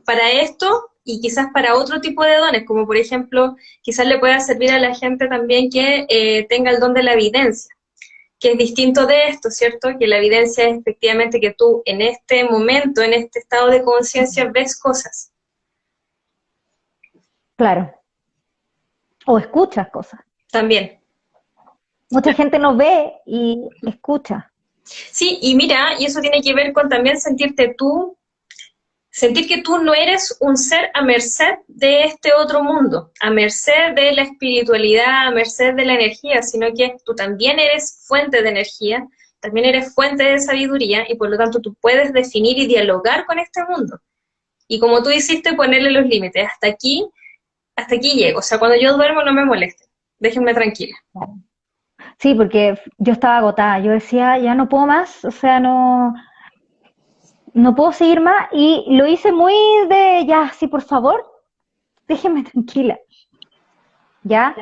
para esto y quizás para otro tipo de dones, como por ejemplo, quizás le pueda servir a la gente también que tenga el don de la evidencia, que es distinto de esto, ¿cierto? Que la evidencia es efectivamente que tú en este momento, en este estado de conciencia, ves cosas. claro. O escuchas cosas. También. Mucha gente no ve y escucha. Sí, y mira, y eso tiene que ver con también sentirte tú, sentir que tú no eres un ser a merced de este otro mundo, a merced de la espiritualidad, a merced de la energía, sino que tú también eres fuente de energía, también eres fuente de sabiduría y por lo tanto tú puedes definir y dialogar con este mundo. Y como tú hiciste, ponerle los límites. Hasta aquí llego. O sea, cuando yo duermo no me moleste. Déjenme tranquila. Sí, porque yo estaba agotada. Yo decía, ya no puedo más, o sea, no puedo seguir más. Y lo hice muy ya, sí, por favor, déjenme tranquila, ¿ya?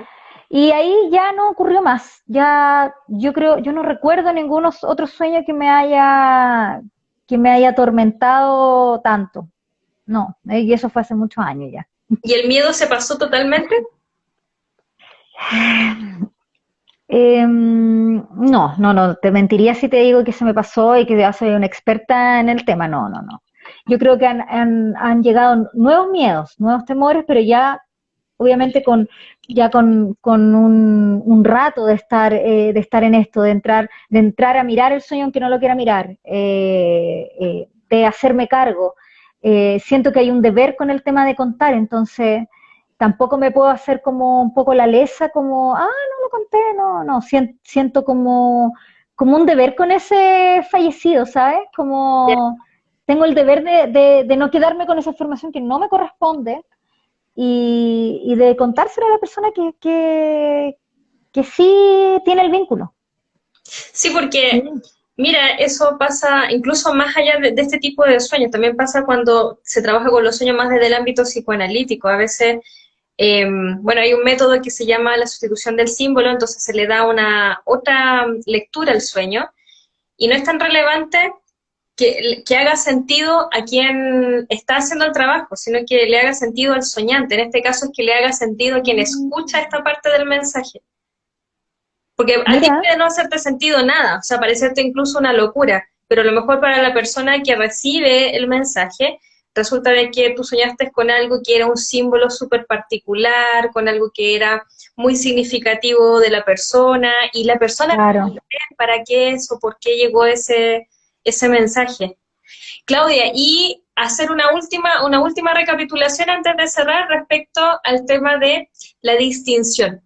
Y ahí ya no ocurrió más. Ya, yo creo, yo no recuerdo ningún otro sueño que me haya atormentado tanto. No, y eso fue hace muchos años ya. ¿Y el miedo se pasó totalmente? No, te mentiría si te digo que se me pasó y que ya soy una experta en el tema. No, no, no. Yo creo que han llegado nuevos miedos, nuevos temores, pero ya, obviamente, con un rato de estar en esto, de entrar a mirar el sueño aunque no lo quiera mirar, de hacerme cargo. Siento que hay un deber con el tema de contar, entonces tampoco me puedo hacer como un poco la lesa, como, no lo conté, no, siento como un deber con ese fallecido, ¿sabes? Como tengo el deber de no quedarme con esa información que no me corresponde y de contárselo a la persona que sí tiene el vínculo. Sí, porque Sí. Mira, eso pasa incluso más allá de este tipo de sueños. También pasa cuando se trabaja con los sueños más desde el ámbito psicoanalítico. A veces, bueno, hay un método que se llama la sustitución del símbolo, entonces se le da una otra lectura al sueño y no es tan relevante que haga sentido a quien está haciendo el trabajo, sino que le haga sentido al soñante. En este caso es que le haga sentido a quien escucha esta parte del mensaje. Porque a ti Mira, puede no hacerte sentido nada, o sea, parecerte incluso una locura, pero a lo mejor para la persona que recibe el mensaje, resulta de que tú soñaste con algo que era un símbolo súper particular, con algo que era muy significativo de la persona, y la persona claro. para qué es o por qué llegó ese mensaje. Claudia, y hacer una última recapitulación antes de cerrar respecto al tema de la distinción.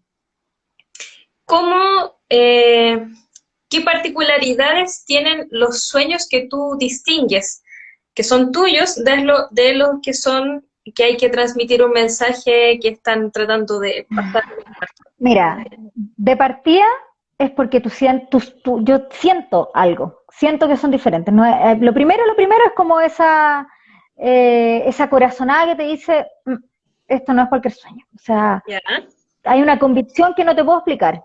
¿Cómo, qué particularidades tienen los sueños que tú distingues, que son tuyos, de los que son, que hay que transmitir un mensaje que están tratando de pasar? Mira, de partida es porque yo siento algo, siento que son diferentes. No es- lo primero es como esa corazonada que te dice, esto no es cualquier sueño. O sea, Ya, hay una convicción que no te puedo explicar.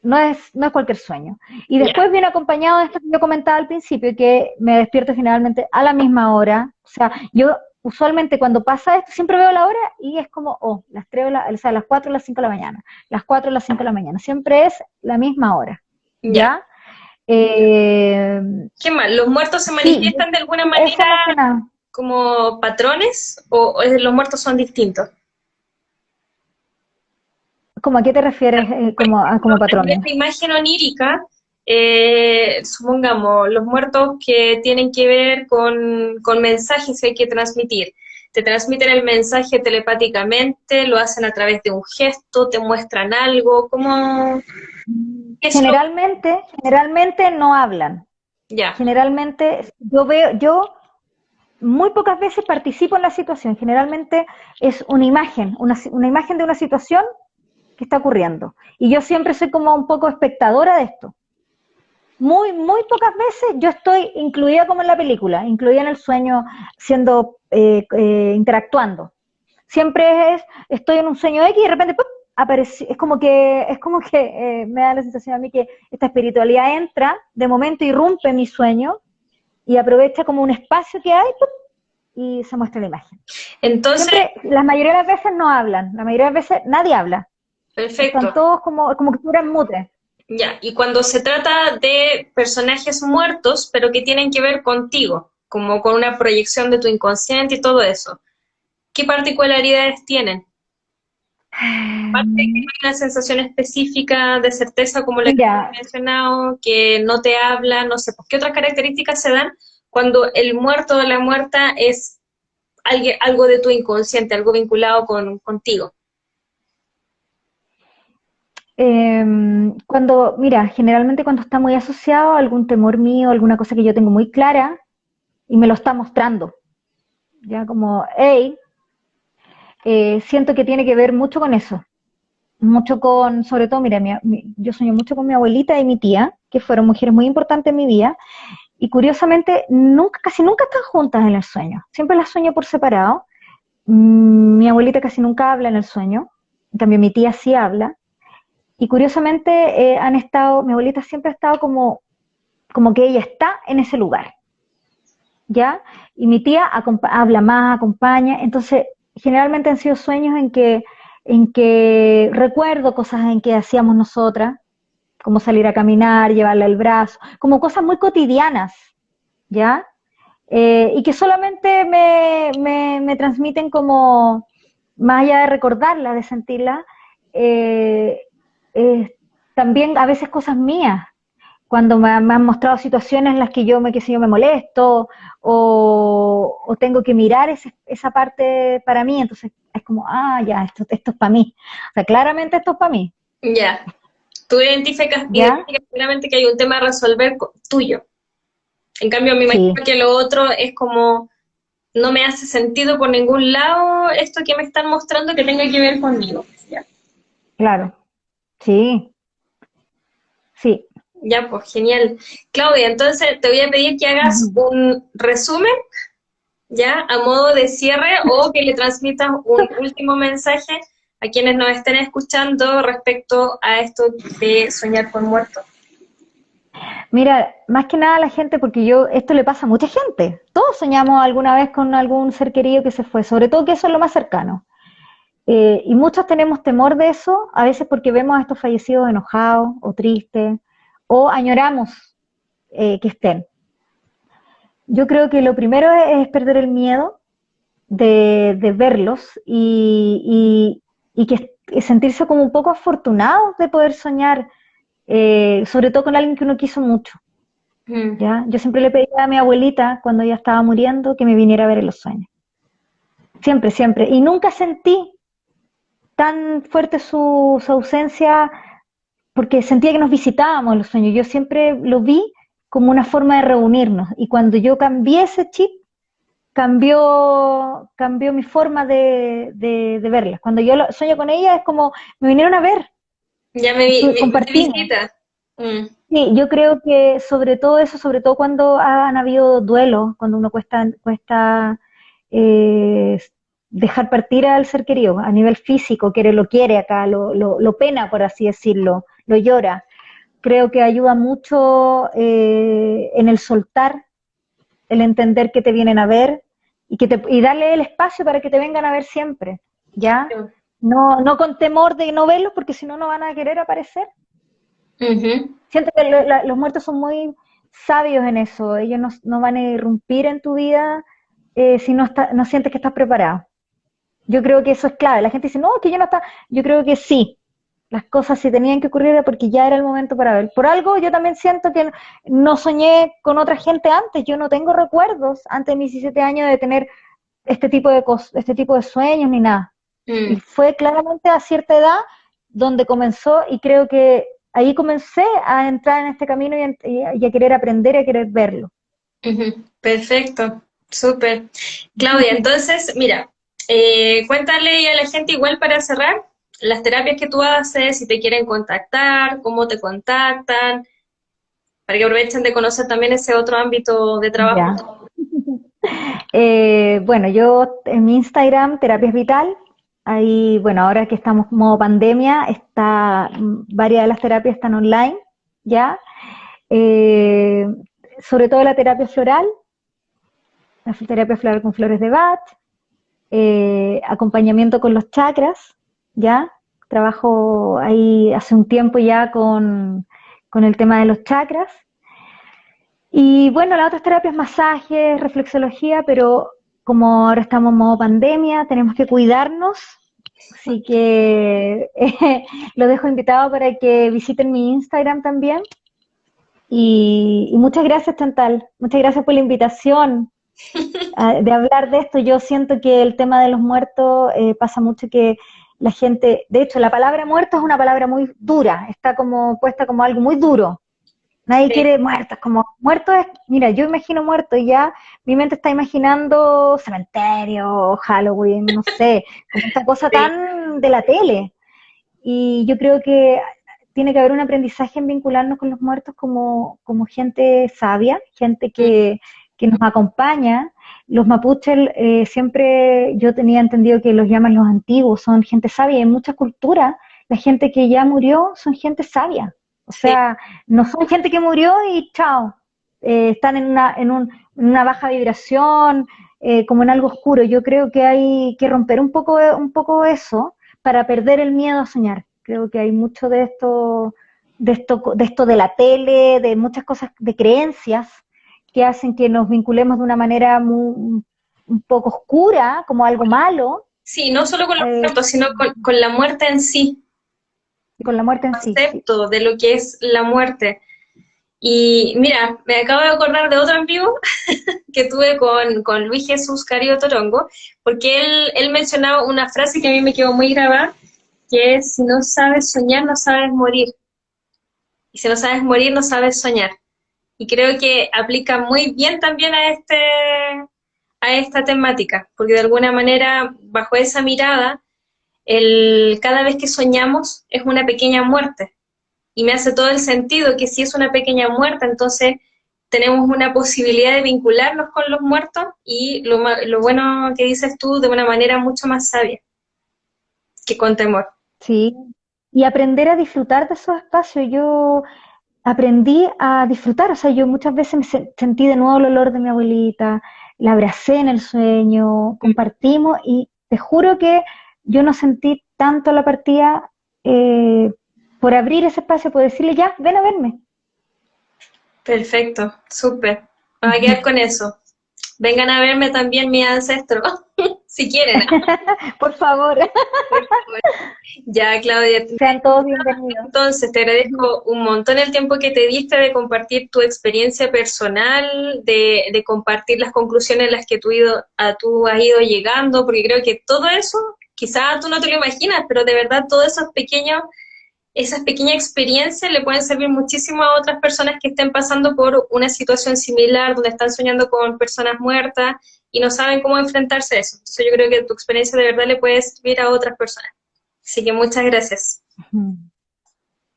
No es cualquier sueño. Y ya, después viene acompañado de esto que yo comentaba al principio, que me despierto generalmente a la misma hora. O sea, yo usualmente cuando pasa esto siempre veo la hora y es como, las 3 o sea, las 4 o las 5 de la mañana, las 4 o las 5 de la mañana. Siempre es la misma hora, ya. ¿ya? Eh, ¿Qué más? ¿Los muertos se sí, manifiestan de alguna eso manera más que nada. como patrones o los muertos son distintos? ¿Cómo a qué te refieres como En patrones? esta imagen onírica, supongamos, los muertos que tienen que ver con mensajes que hay que transmitir. Te transmiten el mensaje telepáticamente, lo hacen a través de un gesto, te muestran algo, ¿cómo? ¿Qué es lo? Generalmente no hablan. Ya, Generalmente yo muy pocas veces participo en la situación. Generalmente es una imagen, una imagen de una situación que está ocurriendo. Y yo siempre soy como un poco espectadora de esto. Muy pocas veces yo estoy incluida como en la película, incluida en el sueño, interactuando. Siempre estoy en un sueño X y de repente ¡pum! Aparece, es como que me da la sensación a mí que esta espiritualidad entra, de momento irrumpe mi sueño y aprovecha como un espacio que hay ¡pum! Y se muestra la imagen. entonces, Siempre, la mayoría de las veces no hablan, la mayoría de las veces nadie habla. Están perfecto. todos como que estuvieran mute. Ya, y cuando se trata de personajes muertos, pero que tienen que ver contigo, como con una proyección de tu inconsciente y todo eso, ¿qué particularidades tienen? Aparte de que no hay una sensación específica de certeza como la que Mira, he mencionado, que no te habla, no sé, pues, ¿qué otras características se dan cuando el muerto o la muerta es algo de tu inconsciente, algo vinculado contigo? generalmente cuando está muy asociado a algún temor mío, alguna cosa que yo tengo muy clara y me lo está mostrando, ya como, hey, siento que tiene que ver mucho con eso, mucho con, sobre todo, mira, yo sueño mucho con mi abuelita y mi tía, que fueron mujeres muy importantes en mi vida, y curiosamente casi nunca están juntas en el sueño, siempre las sueño por separado. Mi abuelita casi nunca habla en el sueño, en cambio mi tía sí habla, y curiosamente mi abuelita siempre ha estado como que ella está en ese lugar, ¿ya? Y mi tía habla más, acompaña, entonces generalmente han sido sueños en que recuerdo cosas en que hacíamos nosotras, como salir a caminar, llevarle el brazo, como cosas muy cotidianas, ¿ya? Y que solamente me transmiten como, más allá de recordarlas, de sentirlas, eh, eh, también a veces cosas mías, cuando me han mostrado situaciones en las que qué sé yo, me molesto o tengo que mirar esa parte para mí, entonces es como, ya, esto es para mí. O sea, claramente esto es para mí, Ya, tú ¿ya? identificas claramente que hay un tema a resolver tuyo. En cambio, me imagino Sí, que lo otro es como, no me hace sentido por ningún lado esto que me están mostrando que tenga que ver conmigo. Ya. claro, sí, sí. Ya, pues genial. Claudia, entonces te voy a pedir que hagas un resumen, ya, a modo de cierre, o que le transmitas un último mensaje a quienes nos estén escuchando respecto a esto de soñar con muertos. Mira, más que nada a la gente, porque esto le pasa a mucha gente. Todos soñamos alguna vez con algún ser querido que se fue, sobre todo que eso es lo más cercano. Y muchos tenemos temor de eso, a veces porque vemos a estos fallecidos enojados o tristes, o añoramos que estén. Yo creo que lo primero es perder el miedo de verlos y que sentirse como un poco afortunado de poder soñar, sobre todo con alguien que uno quiso mucho. Mm. ¿Ya? Yo siempre le pedía a mi abuelita, cuando ella estaba muriendo, que me viniera a ver en los sueños. Siempre, siempre. Y nunca sentí tan fuerte su ausencia, porque sentía que nos visitábamos en los sueños. Yo siempre lo vi como una forma de reunirnos. Y cuando yo cambié ese chip, cambió mi forma de verlas. Cuando yo sueño con ella es como, me vinieron a ver, Ya me compartimos. visita. Mm. Sí, yo creo que sobre todo eso, sobre todo cuando han habido duelos, cuando uno cuesta eh, dejar partir al ser querido, a nivel físico, lo quiere acá, lo pena, por así decirlo, lo llora. Creo que ayuda mucho en el soltar, el entender que te vienen a ver y darle el espacio para que te vengan a ver siempre, ¿ya? No con temor de no verlos, porque si no, no van a querer aparecer. Ujú. Siento que los muertos son muy sabios en eso. Ellos no van a irrumpir en tu vida si no sientes que estás preparado. Yo creo que eso es clave. La gente dice, no, que yo no está. Yo creo que sí. Las cosas si tenían que ocurrir era porque ya era el momento para ver. Por algo yo también siento que no soñé con otra gente antes. Yo no tengo recuerdos antes de mis 17 años de tener este tipo de cosas, este tipo de sueños ni nada. Y Mm. fue claramente a cierta edad donde comenzó y creo que ahí comencé a entrar en este camino y a querer aprender y a querer verlo. Ujú. Perfecto, súper. Claudia, entonces, mira, cuéntale a la gente igual para cerrar las terapias que tú haces, si te quieren contactar, cómo te contactan, para que aprovechen de conocer también ese otro ámbito de trabajo. Ya. Bueno, yo en mi Instagram, Terapias Vital, ahí, bueno, ahora que estamos modo pandemia, varias de las terapias están online, ¿ya? Eh, Sobre todo la terapia floral con flores de Bach, acompañamiento con los chakras, ¿ya? Trabajo ahí hace un tiempo ya con el tema de los chakras. Y bueno, la otra terapia es masajes, reflexología, pero como ahora estamos en modo pandemia, tenemos que cuidarnos, así que lo dejo invitado para que visiten mi Instagram también. Y muchas gracias, Chantal, muchas gracias por la invitación de hablar de esto. Yo siento que el tema de los muertos pasa mucho que la gente, de hecho, la palabra muerto es una palabra muy dura, está como puesta como algo muy duro. Nadie Sí, quiere muertos, como muerto es, mira, yo imagino muerto y ya mi mente está imaginando cementerio, Halloween, no sé, como esta cosa sí. tan de la tele. Y yo creo que tiene que haber un aprendizaje en vincularnos con los muertos como gente sabia, gente que nos acompaña. Los mapuches, siempre yo tenía entendido que los llaman los antiguos, son gente sabia. En muchas culturas, la gente que ya murió son gente sabia. O Sí. sea, no son gente que murió y chao. Están en una baja vibración, como en algo oscuro. Yo creo que hay que romper un poco eso para perder el miedo a soñar. Creo que hay mucho de la tele, de muchas cosas, de creencias que hacen que nos vinculemos de una manera un poco oscura, como algo malo, Sí, no solo con los eh, muertos, sino con la muerte en sí, y con la muerte en sí. Sí. concepto de lo que es la muerte. Y mira, me acabo de acordar de otro en vivo que tuve con Luis Jesús Cario Torongo, porque él mencionaba una frase que a mí me quedó muy grabada, que es, si no sabes soñar, no sabes morir. Y si no sabes morir, no sabes soñar. Y creo que aplica muy bien también a esta temática, porque de alguna manera, bajo esa mirada, cada vez que soñamos es una pequeña muerte. y me hace todo el sentido que si es una pequeña muerta, entonces tenemos una posibilidad de vincularnos con los muertos y lo bueno que dices tú de una manera mucho más sabia que con temor. Sí, y aprender a disfrutar de esos espacios. Yo aprendí a disfrutar, o sea, yo muchas veces sentí de nuevo el olor de mi abuelita, la abracé en el sueño, compartimos y te juro que yo no sentí tanto la partida eh, por abrir ese espacio, por decirle ya, ven a verme. Perfecto, súper. Me voy a quedar con eso. Vengan a verme también mis ancestros, si quieren. Por favor, Por favor. Ya, Claudia, sean todos bienvenidos. entonces te agradezco un montón el tiempo que te diste de compartir tu experiencia personal, de compartir las conclusiones a las que tú has ido llegando, porque creo que todo eso, quizás tú no te lo imaginas, pero de verdad todos esos pequeños esas pequeñas experiencias le pueden servir muchísimo a otras personas que estén pasando por una situación similar, donde están soñando con personas muertas y no saben cómo enfrentarse a eso. Entonces yo creo que tu experiencia de verdad le puede servir a otras personas. Así que muchas gracias.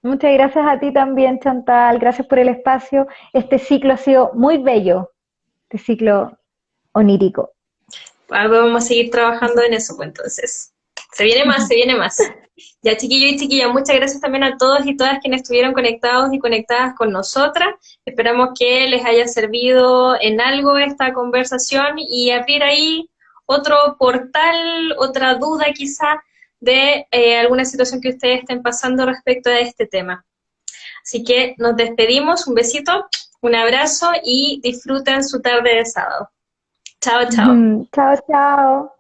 Muchas gracias a ti también, Chantal. Gracias por el espacio. Este ciclo ha sido muy bello, este ciclo onírico. Ahora vamos a seguir trabajando en eso, pues entonces. Se viene más, se viene más. Ya, chiquillos y chiquillas, muchas gracias también a todos y todas quienes estuvieron conectados y conectadas con nosotras. Esperamos que les haya servido en algo esta conversación y abrir ahí otro portal, otra duda quizá de alguna situación que ustedes estén pasando respecto a este tema. Así que nos despedimos, un besito, un abrazo y disfruten su tarde de sábado. Chao, chao. Chao, chao.